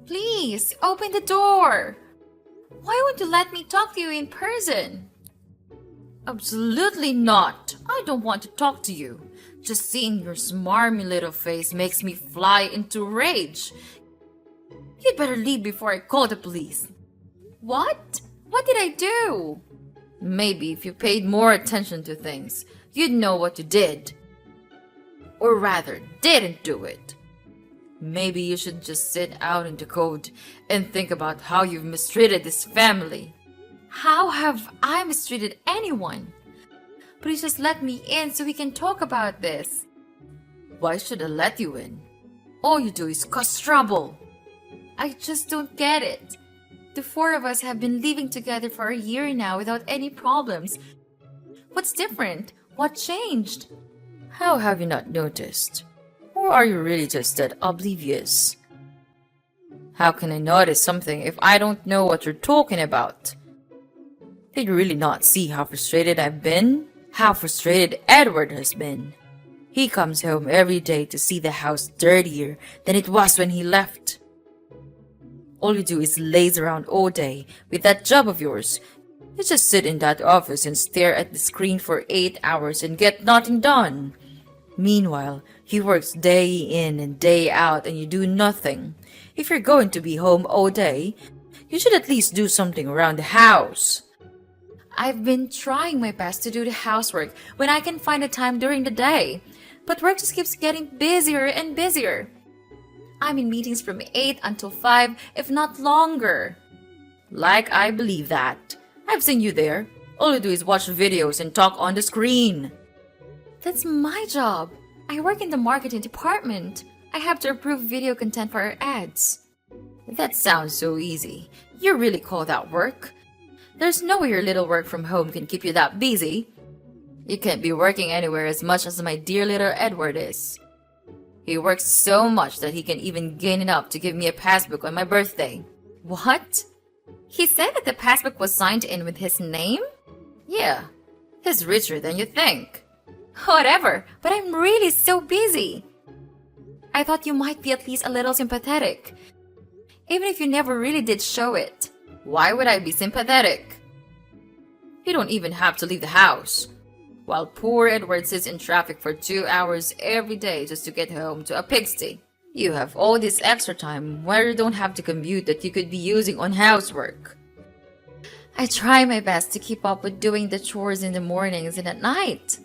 Please, open the door. Why won't you let me talk to you in person? Absolutely not. I don't want to talk to you. Just seeing your smarmy little face makes me fly into rage. You'd better leave before I call the police. What? What did I do? Maybe if you paid more attention to things, you'd know what you did. Or rather, didn't do it. Maybe you should just sit out in the cold and think about how you've mistreated this family. How have I mistreated anyone? Please just let me in so we can talk about this. Why should I let you in? All you do is cause trouble. I just don't get it. The four of us have been living together for a year now without any problems. What's different? What changed? How have you not noticed? Or are you really just that oblivious? How can I notice something if I don't know what you're talking about? Did you really not see how frustrated I've been? How frustrated Edward has been? He comes home every day to see the house dirtier than it was when he left. All you do is laze around all day with that job of yours. You just sit in that office and stare at the screen for 8 hours and get nothing done. Meanwhile, he works day in and day out and you do nothing. If you're going to be home all day, you should at least do something around the house. I've been trying my best to do the housework when I can find the time during the day, but work just keeps getting busier and busier. I'm in meetings from 8 until 5, if not longer. Like I believe that. I've seen you there. All you do is watch videos and talk on the screen. That's my job. I work in the marketing department. I have to approve video content for our ads. That sounds so easy. You really call that work? There's no way your little work from home can keep you that busy. You can't be working anywhere as much as my dear little Edward is. He works so much that he can even gain enough to give me a passbook on my birthday. What? He said that the passbook was signed in with his name? Yeah, he's richer than you think. Whatever, but I'm really so busy. I thought you might be at least a little sympathetic, even if you never really did show it. Why would I be sympathetic? You don't even have to leave the house, while poor Edward sits in traffic for 2 hours every day just to get home to a pigsty. You have all this extra time where you don't have to commute that you could be using on housework. I try my best to keep up with doing the chores in the mornings and at night.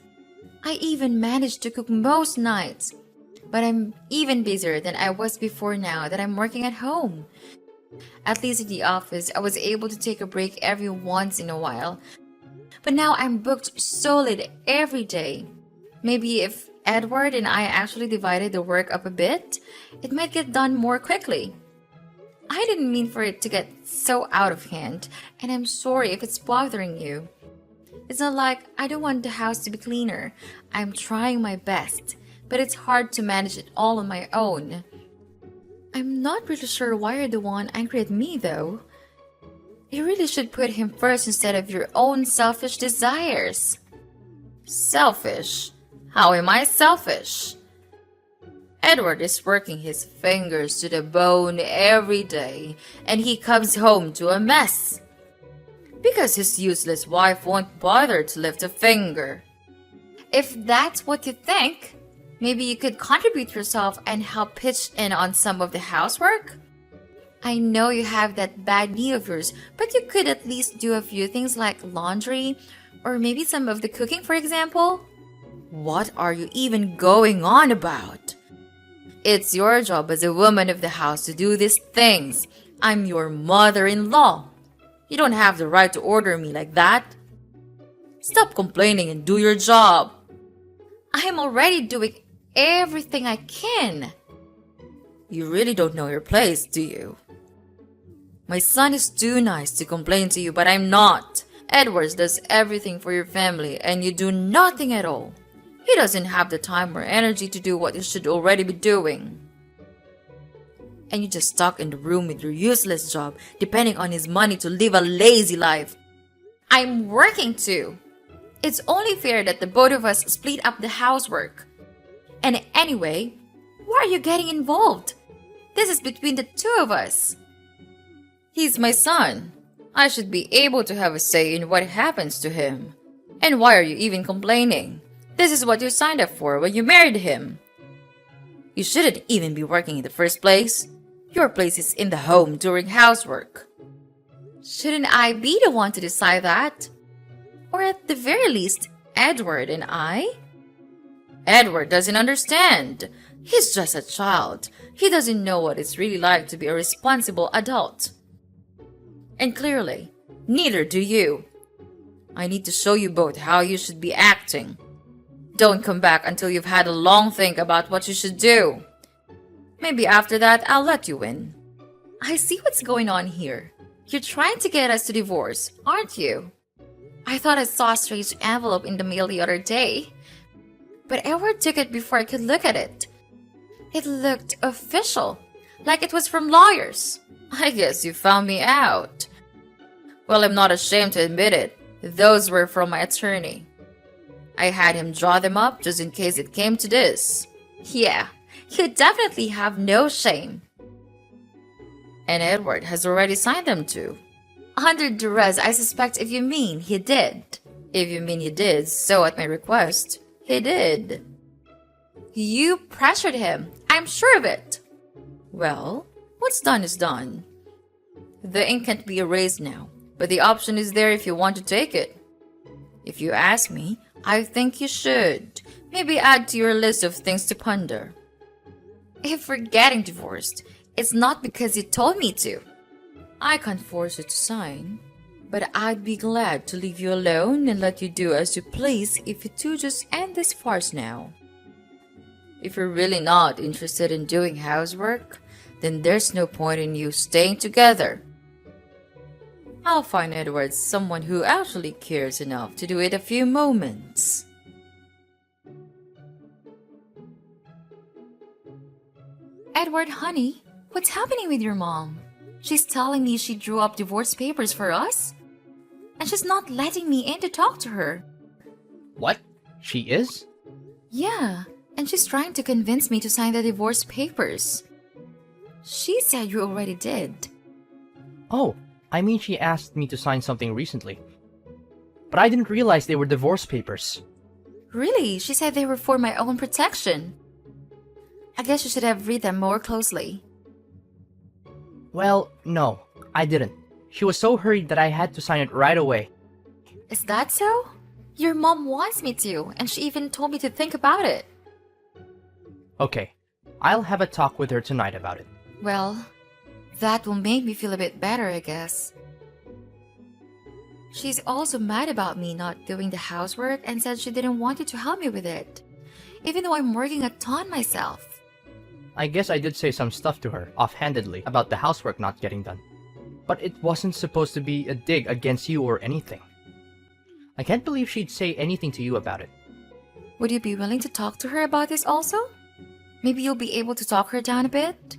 I even manage to cook most nights, but I'm even busier than I was before now that I'm working at home. At least in the office, I was able to take a break every once in a while, but now I'm booked solid every day. Maybe if Edward and I actually divided the work up a bit, it might get done more quickly. I didn't mean for it to get so out of hand, and I'm sorry if it's bothering you. It's not like I don't want the house to be cleaner. I'm trying my best, but it's hard to manage it all on my own. I'm not really sure why you're the one angry at me, though. You really should put him first instead of your own selfish desires. Selfish? How am I selfish? Edward is working his fingers to the bone every day, and he comes home to a mess. Because his useless wife won't bother to lift a finger. If that's what you think, maybe you could contribute yourself and help pitch in on some of the housework? I know you have that bad knee of yours, but you could at least do a few things like laundry, or maybe some of the cooking, for example. What are you even going on about? It's your job as a woman of the house to do these things. I'm your mother-in-law. You don't have the right to order me like that. Stop complaining and do your job. I am already doing everything I can. You really don't know your place, do you? My son is too nice to complain to you, but I'm not. Edwards does everything for your family, and you do nothing at all. He doesn't have the time or energy to do what he should already be doing. And you just stuck in the room with your useless job, depending on his money to live a lazy life. I'm working too. It's only fair that the both of us split up the housework. And anyway, why are you getting involved? This is between the two of us. He's my son. I should be able to have a say in what happens to him. And why are you even complaining? This is what you signed up for when you married him. You shouldn't even be working in the first place. Your place is in the home doing housework. Shouldn't I be the one to decide that? Or at the very least, Edward and I? Edward doesn't understand. He's just a child. He doesn't know what it's really like to be a responsible adult. And clearly, neither do you. I need to show you both how you should be acting. Don't come back until you've had a long think about what you should do. Maybe after that, I'll let you in. I see what's going on here. You're trying to get us to divorce, aren't you? I thought I saw a strange envelope in the mail the other day. But Edward took it before I could look at it. It looked official, like it was from lawyers. I guess you found me out. Well, I'm not ashamed to admit it. Those were from my attorney. I had him draw them up just in case it came to this. Yeah, you definitely have no shame. And Edward has already signed them too. Under duress, I suspect if you mean he did. If you mean he did, so at my request, he did. You pressured him. I'm sure of it. Well, what's done is done. The ink can't be erased now, but the option is there if you want to take it. If you ask me, I think you should. Maybe add to your list of things to ponder. If we're getting divorced, it's not because you told me to. I can't force you to sign, but I'd be glad to leave you alone and let you do as you please if you two just end this farce now. If you're really not interested in doing housework, then there's no point in you staying together. I'll find Edward someone who actually cares enough to do it a few moments. Edward, honey, what's happening with your mom? She's telling me she drew up divorce papers for us? And she's not letting me in to talk to her. What? She is? Yeah, and she's trying to convince me to sign the divorce papers. She said you already did. Oh, I mean she asked me to sign something recently. But I didn't realize they were divorce papers. Really? She said they were for my own protection. I guess you should have read them more closely. Well, no, I didn't. She was so hurried that I had to sign it right away. Is that so? Your mom wants me to, and she even told me to think about it. Okay, I'll have a talk with her tonight about it. Well, that will make me feel a bit better, I guess. She's also mad about me not doing the housework and said she didn't want you to help me with it, even though I'm working a ton myself. I guess I did say some stuff to her, offhandedly, about the housework not getting done. But it wasn't supposed to be a dig against you or anything. I can't believe she'd say anything to you about it. Would you be willing to talk to her about this also? Maybe you'll be able to talk her down a bit?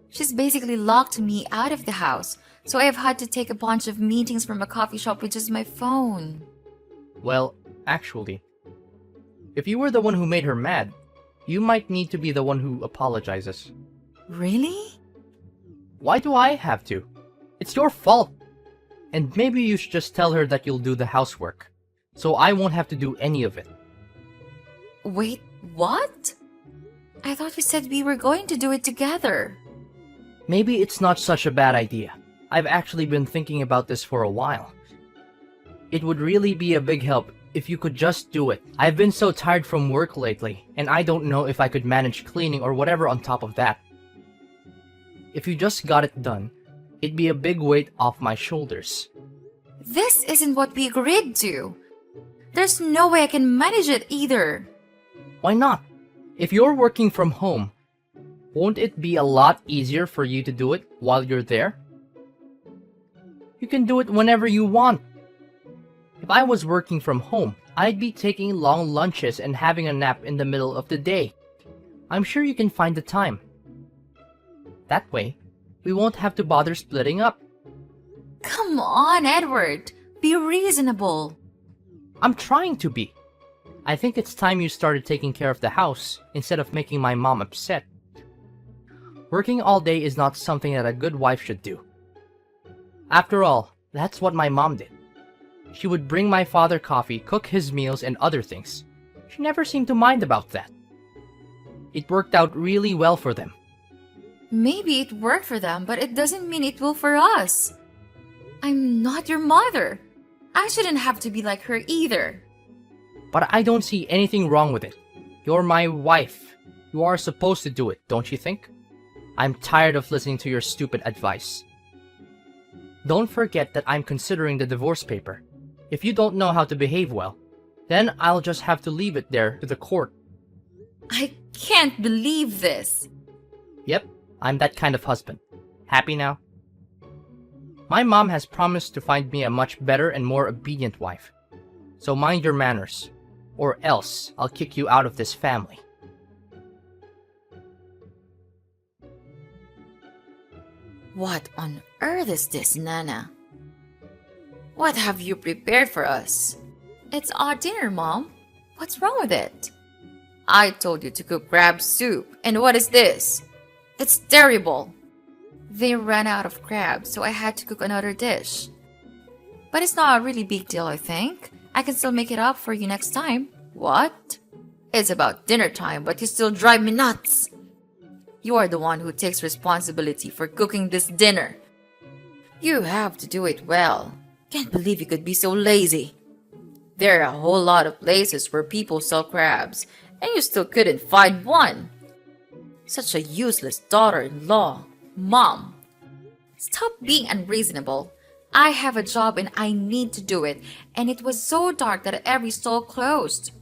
She's basically locked me out of the house, so I've had to take a bunch of meetings from a coffee shop with just my phone. Well, actually, if you were the one who made her mad, you might need to be the one who apologizes. Really? Why do I have to? It's your fault. And maybe you should just tell her that you'll do the housework, so I won't have to do any of it. Wait, what? I thought you said we were going to do it together. Maybe it's not such a bad idea. I've actually been thinking about this for a while. It would really be a big help if you could just do it. I've been so tired from work lately, and I don't know if I could manage cleaning or whatever on top of that. If you just got it done, it'd be a big weight off my shoulders. This isn't what we agreed to. There's no way I can manage it either. Why not? If you're working from home, won't it be a lot easier for you to do it while you're there? You can do it whenever you want. If I was working from home, I'd be taking long lunches and having a nap in the middle of the day. I'm sure you can find the time. That way, we won't have to bother splitting up. Come on, Edward. Be reasonable. I'm trying to be. I think it's time you started taking care of the house instead of making my mom upset. Working all day is not something that a good wife should do. After all, that's what my mom did. She would bring my father coffee, cook his meals, and other things. She never seemed to mind about that. It worked out really well for them. Maybe it worked for them, but it doesn't mean it will for us. I'm not your mother. I shouldn't have to be like her either. But I don't see anything wrong with it. You're my wife. You are supposed to do it, don't you think? I'm tired of listening to your stupid advice. Don't forget that I'm considering the divorce paper. If you don't know how to behave well, then I'll just have to leave it there to the court. I can't believe this. Yep, I'm that kind of husband. Happy now? My mom has promised to find me a much better and more obedient wife. So mind your manners, or else I'll kick you out of this family. What on earth is this, Nana? What have you prepared for us? It's our dinner, Mom. What's wrong with it? I told you to cook crab soup, and what is this? It's terrible. They ran out of crabs, so I had to cook another dish. But it's not a really big deal, I think. I can still make it up for you next time. What? It's about dinner time, but you still drive me nuts. You are the one who takes responsibility for cooking this dinner. You have to do it well. Can't believe you could be so lazy. There are a whole lot of places where people sell crabs, and you still couldn't find one. Such a useless daughter-in-law. Mom, stop being unreasonable. I have a job and I need to do it, and it was so dark that every stall closed.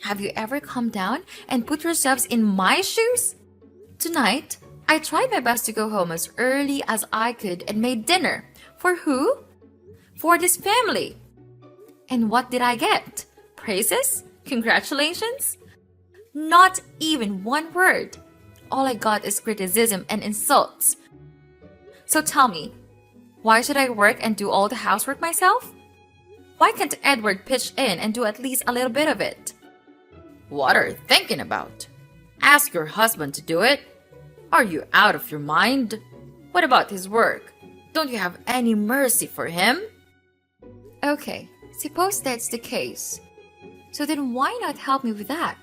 Have you ever come down and put yourselves in my shoes? Tonight, I tried my best to go home as early as I could and made dinner. For who? For this family. And what did I get? Praises? Congratulations? Not even one word. All I got is criticism and insults. So tell me, why should I work and do all the housework myself? Why can't Edward pitch in and do at least a little bit of it? What are you thinking about? Ask your husband to do it. Are you out of your mind? What about his work? Don't you have any mercy for him? Okay, suppose that's the case. So then why not help me with that?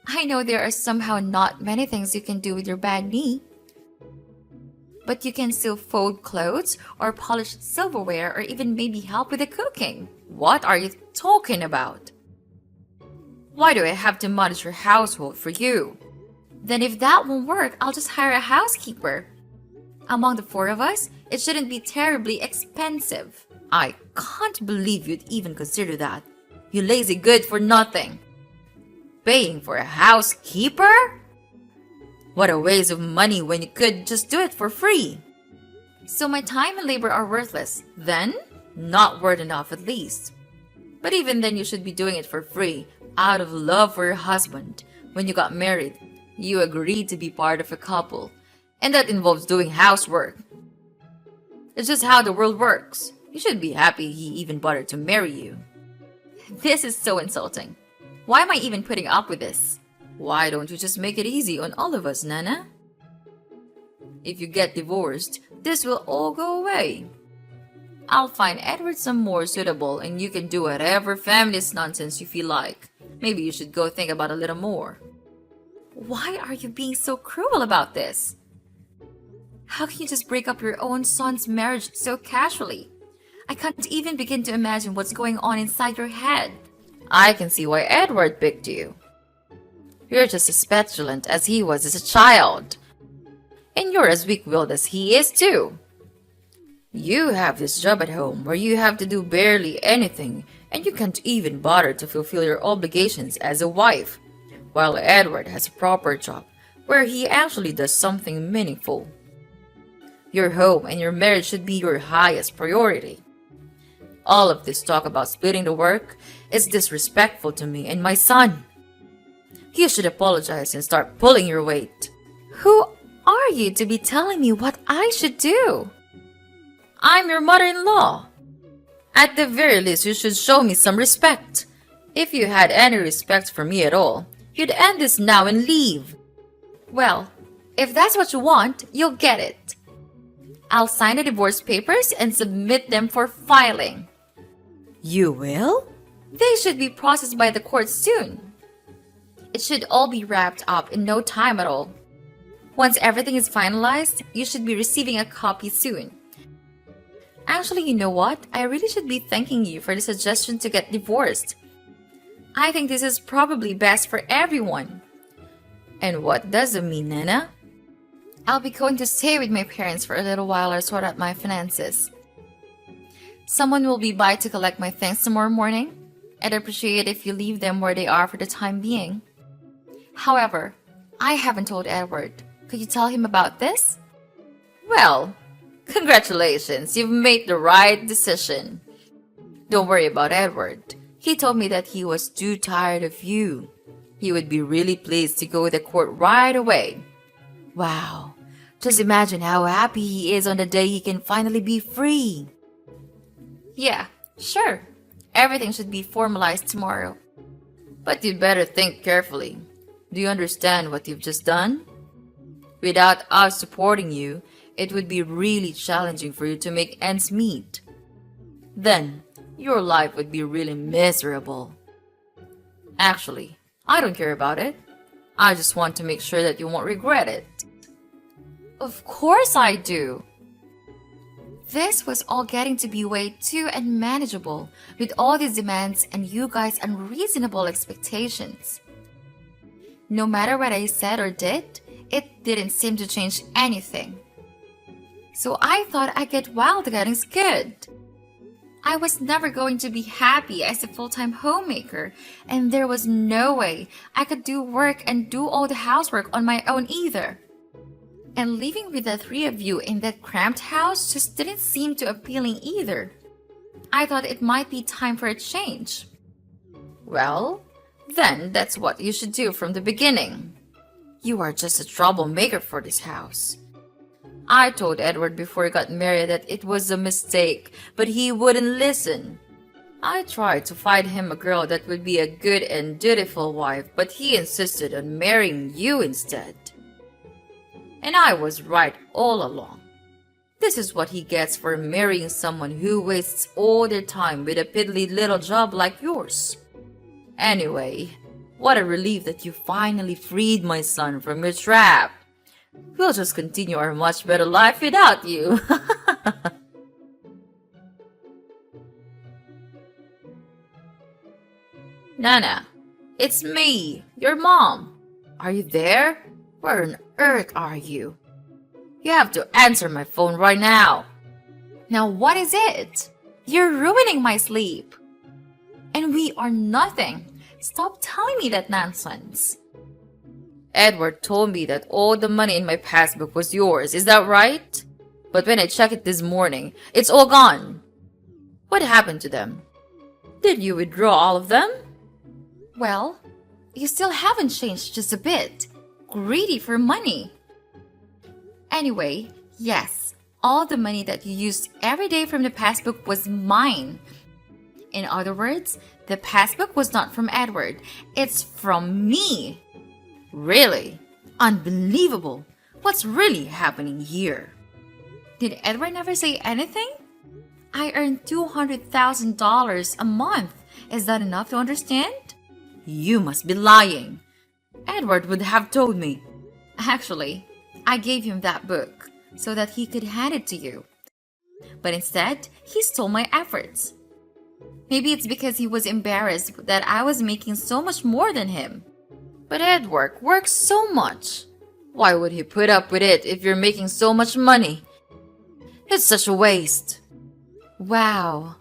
I know there are somehow not many things you can do with your bad knee. But you can still fold clothes or polish silverware or even maybe help with the cooking. What are you talking about? Why do I have to manage your household for you? Then if that won't work, I'll just hire a housekeeper. Among the four of us, it shouldn't be terribly expensive. I can't believe you'd even consider that. You lazy good for nothing. Paying for a housekeeper? What a waste of money when you could just do it for free. So my time and labor are worthless, then? Not worth enough at least. But even then you should be doing it for free, out of love for your husband. When you got married, you agreed to be part of a couple, and that involves doing housework. It's just how the world works. You should be happy he even bothered to marry you. This is so insulting. Why am I even putting up with this? Why don't you just make it easy on all of us, Nana? If you get divorced, this will all go away. I'll find Edward some more suitable and you can do whatever feminist nonsense you feel like. Maybe you should go think about it a little more. Why are you being so cruel about this? How can you just break up your own son's marriage so casually? I can't even begin to imagine what's going on inside your head. I can see why Edward picked you. You're just as petulant as he was as a child. And you're as weak-willed as he is too. You have this job at home where you have to do barely anything and you can't even bother to fulfill your obligations as a wife, while Edward has a proper job where he actually does something meaningful. Your home and your marriage should be your highest priority. All of this talk about splitting the work is disrespectful to me and my son. You should apologize and start pulling your weight. Who are you to be telling me what I should do? I'm your mother-in-law. At the very least, you should show me some respect. If you had any respect for me at all, you'd end this now and leave. Well, If that's what you want, you'll get it. I'll sign the divorce papers and submit them for filing. You will? They should be processed by the court soon. It should all be wrapped up in no time at all. Once everything is finalized, you should be receiving a copy soon. Actually, you know what? I really should be thanking you for the suggestion to get divorced. I think this is probably best for everyone. And what does it mean, Nana? I'll be going to stay with my parents for a little while or sort out my finances. Someone will be by to collect my things tomorrow morning. I'd appreciate if you leave them where they are for the time being. However, I haven't told Edward. Could you tell him about this? Well, congratulations, you've made the right decision. Don't worry about Edward. He told me that he was too tired of you. He would be really pleased to go to the court right away. Wow, just imagine how happy he is on the day he can finally be free. Yeah, sure. Everything should be formalized tomorrow. But you'd better think carefully. Do you understand what you've just done? Without us supporting you, it would be really challenging for you to make ends meet. Then, your life would be really miserable. Actually, I don't care about it. I just want to make sure that you won't regret it. Of course I do. This was all getting to be way too unmanageable with all these demands and you guys' unreasonable expectations. No matter what I said or did, it didn't seem to change anything. So I thought I'd get wild getting good. I was never going to be happy as a full-time homemaker, and there was no way I could do work and do all the housework on my own either. And living with the three of you in that cramped house just didn't seem too appealing either. I thought it might be time for a change. Well, then that's what you should do from the beginning. You are just a troublemaker for this house. I told Edward before he got married that it was a mistake, but he wouldn't listen. I tried to find him a girl that would be a good and dutiful wife, but he insisted on marrying you instead. And I was right all along. This is what he gets for marrying someone who wastes all their time with a piddly little job like yours. Anyway, what a relief that you finally freed my son from your trap. We'll just continue our much better life without you. Nana, it's me, your mom. Are you there? Where on earth are you? You have to answer my phone right now. Now what is it? You're ruining my sleep. And we are nothing. Stop telling me that nonsense. Edward told me that all the money in my passbook was yours, is that right? But when I checked it this morning, it's all gone. What happened to them? Did you withdraw all of them? Well, you still haven't changed just a bit. Greedy for money. Anyway, yes, all the money that you used every day from the passbook was mine. In other words, the passbook was not from Edward, it's from me. Really? Unbelievable. What's really happening here? Did Edward never say anything? I earn $200,000 a month. Is that enough to understand? You must be lying. Edward would have told me. Actually, I gave him that book so that he could hand it to you. But instead, he stole my efforts. Maybe it's because he was embarrassed that I was making so much more than him. But Edward works so much. Why would he put up with it if you're making so much money? It's such a waste. Wow.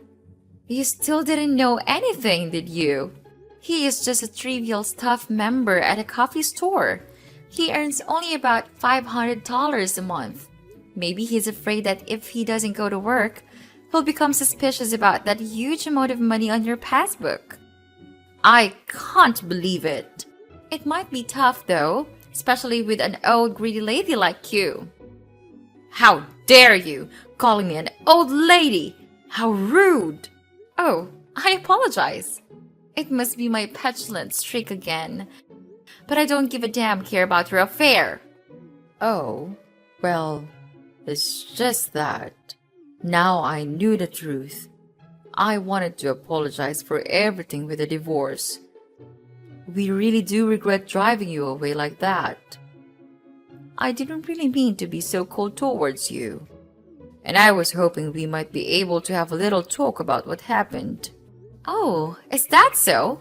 You still didn't know anything, did you? He is just a trivial staff member at a coffee store. He earns only about $500 a month. Maybe he's afraid that if he doesn't go to work, he'll become suspicious about that huge amount of money on your passbook. I can't believe it. It might be tough though, especially with an old greedy lady like you. How dare you, calling me an old lady! How rude! Oh, I apologize. It must be my petulant streak again. But I don't give a damn care about your affair. Oh, well, it's just that. Now I knew the truth. I wanted to apologize for everything with the divorce. We really do regret driving you away like that. I didn't really mean to be so cold towards you. And I was hoping we might be able to have a little talk about what happened. Oh, is that so?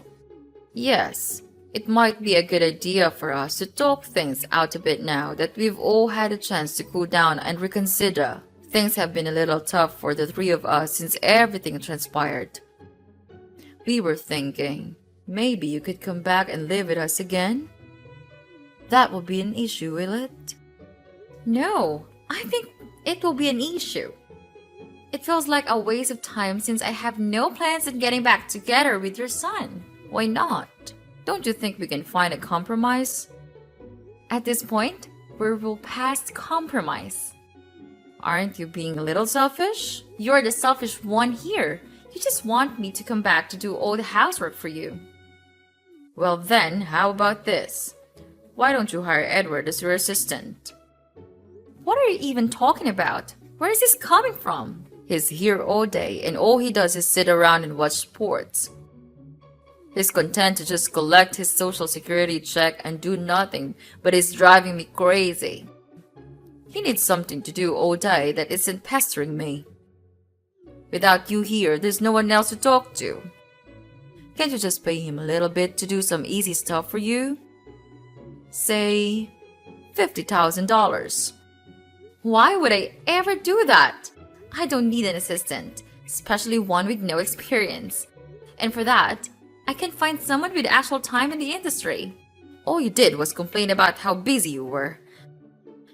Yes, it might be a good idea for us to talk things out a bit now that we've all had a chance to cool down and reconsider. Things have been a little tough for the three of us since everything transpired. We were thinking, maybe you could come back and live with us again? That will be an issue, will it? No, I think it will be an issue. It feels like a waste of time since I have no plans on getting back together with your son. Why not? Don't you think we can find a compromise? At this point, we're well past compromise. Aren't you being a little selfish? You're the selfish one here. You just want me to come back to do all the housework for you. Well then, how about this? Why don't you hire Edward as your assistant? What are you even talking about? Where is this coming from? He's here all day and all he does is sit around and watch sports. He's content to just collect his social security check and do nothing, but it's driving me crazy. He needs something to do all day that isn't pestering me. Without you here, there's no one else to talk to. Can't you just pay him a little bit to do some easy stuff for you? Say, $50,000. Why would I ever do that? I don't need an assistant, especially one with no experience. And for that, I can find someone with actual time in the industry. All you did was complain about how busy you were.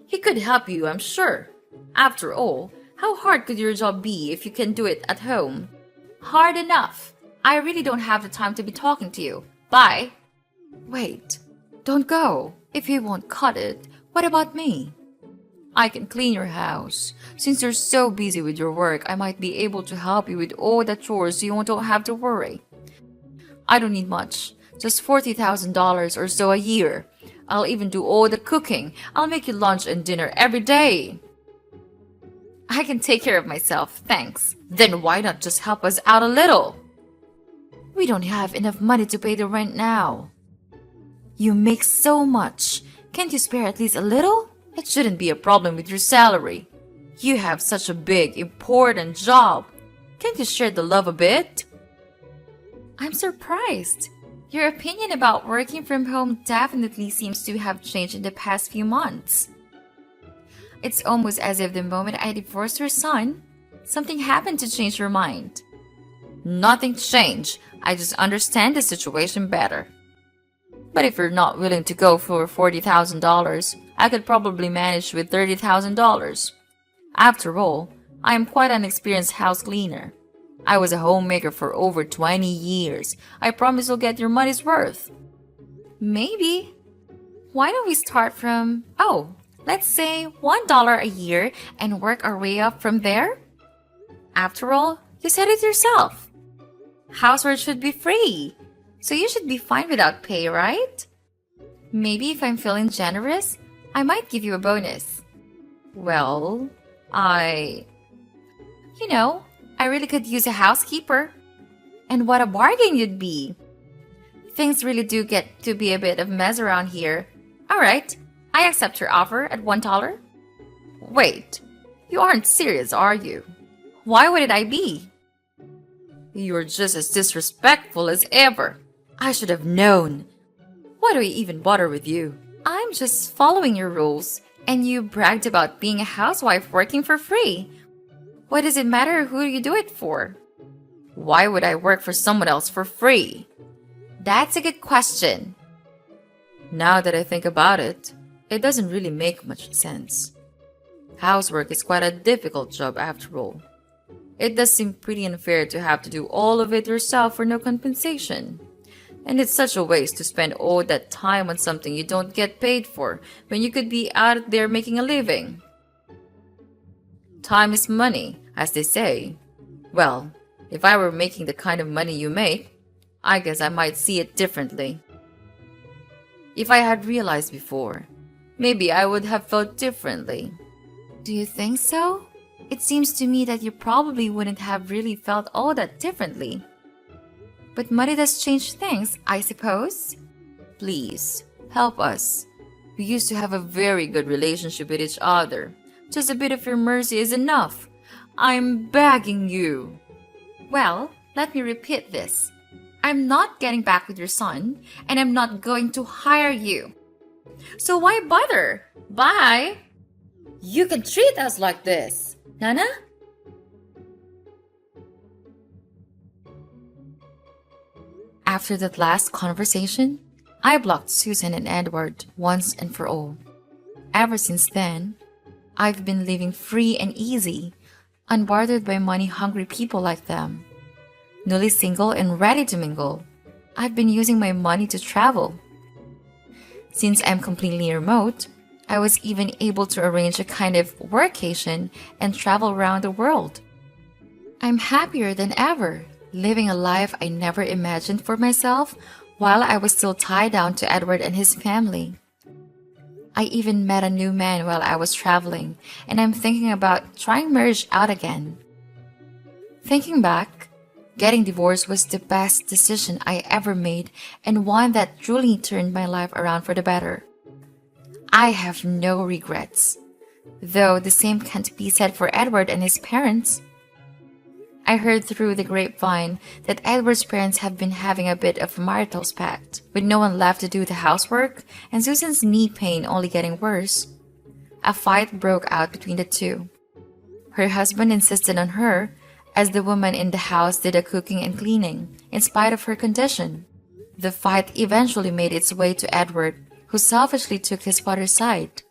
He could help you, I'm sure. After all, how hard could your job be if you can do it at home? Hard enough. I really don't have the time to be talking to you. Bye. Wait, don't go. If you won't cut it, what about me? I can clean your house. Since you're so busy with your work, I might be able to help you with all the chores so you don't have to worry. I don't need much, just $40,000 or so a year. I'll even do all the cooking. I'll make you lunch and dinner every day. I can take care of myself, thanks. Then why not just help us out a little? We don't have enough money to pay the rent now. You make so much. Can't you spare at least a little? It shouldn't be a problem with your salary. You have such a big, important job. Can't you share the love a bit? I'm surprised. Your opinion about working from home definitely seems to have changed in the past few months. It's almost as if the moment I divorced your son, something happened to change your mind. Nothing changed. I just understand the situation better. But if you're not willing to go for $40,000, I could probably manage with $30,000. After all, I am quite an experienced house cleaner. I was a homemaker for over 20 years. I promise you'll get your money's worth. Maybe. Why don't we start from, let's say $1 a year and work our way up from there? After all, you said it yourself. Housework should be free. So you should be fine without pay, right? Maybe if I'm feeling generous, I might give you a bonus. Well, I really could use a housekeeper. And what a bargain you'd be. Things really do get to be a bit of a mess around here. Alright, I accept your offer at $1. Wait, you aren't serious, are you? Why would I be? You're just as disrespectful as ever. I should have known. Why do I even bother with you? I'm just following your rules, and you bragged about being a housewife working for free. Why does it matter who you do it for? Why would I work for someone else for free? That's a good question. Now that I think about it, it doesn't really make much sense. Housework is quite a difficult job after all. It does seem pretty unfair to have to do all of it yourself for no compensation. And it's such a waste to spend all that time on something you don't get paid for when you could be out there making a living. Time is money, as they say. Well, if I were making the kind of money you make, I guess I might see it differently. If I had realized before, maybe I would have felt differently. Do you think so? It seems to me that you probably wouldn't have really felt all that differently. But money does change things, I suppose. Please, help us. We used to have a very good relationship with each other. Just a bit of your mercy is enough. I'm begging you. Well, let me repeat this. I'm not getting back with your son, and I'm not going to hire you. So why bother? Bye. You can treat us like this, Nana? After that last conversation, I blocked Susan and Edward once and for all. Ever since then, I've been living free and easy, unbothered by money-hungry people like them. Newly single and ready to mingle, I've been using my money to travel. Since I'm completely remote, I was even able to arrange a kind of workation and travel around the world. I'm happier than ever, living a life I never imagined for myself while I was still tied down to Edward and his family. I even met a new man while I was traveling, and I'm thinking about trying marriage out again. Thinking back, getting divorced was the best decision I ever made and one that truly turned my life around for the better. I have no regrets, though the same can't be said for Edward and his parents. I heard through the grapevine that Edward's parents have been having a bit of a marital spat, with no one left to do the housework and Susan's knee pain only getting worse. A fight broke out between the two. Her husband insisted on her, as the woman in the house did the cooking and cleaning, in spite of her condition. The fight eventually made its way to Edward, who selfishly took his father's side.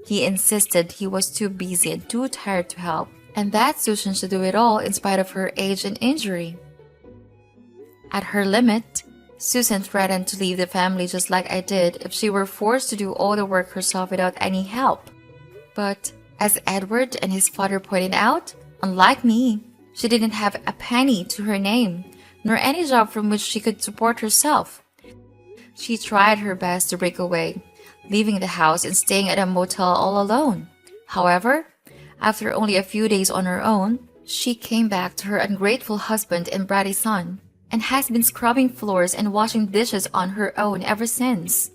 He insisted he was too busy and too tired to help, and that Susan should do it all in spite of her age and injury. At her limit, Susan threatened to leave the family just like I did if she were forced to do all the work herself without any help. But, as Edward and his father pointed out, unlike me, she didn't have a penny to her name, nor any job from which she could support herself. She tried her best to break away, leaving the house and staying at a motel all alone. However, after only a few days on her own, she came back to her ungrateful husband and bratty son, and has been scrubbing floors and washing dishes on her own ever since.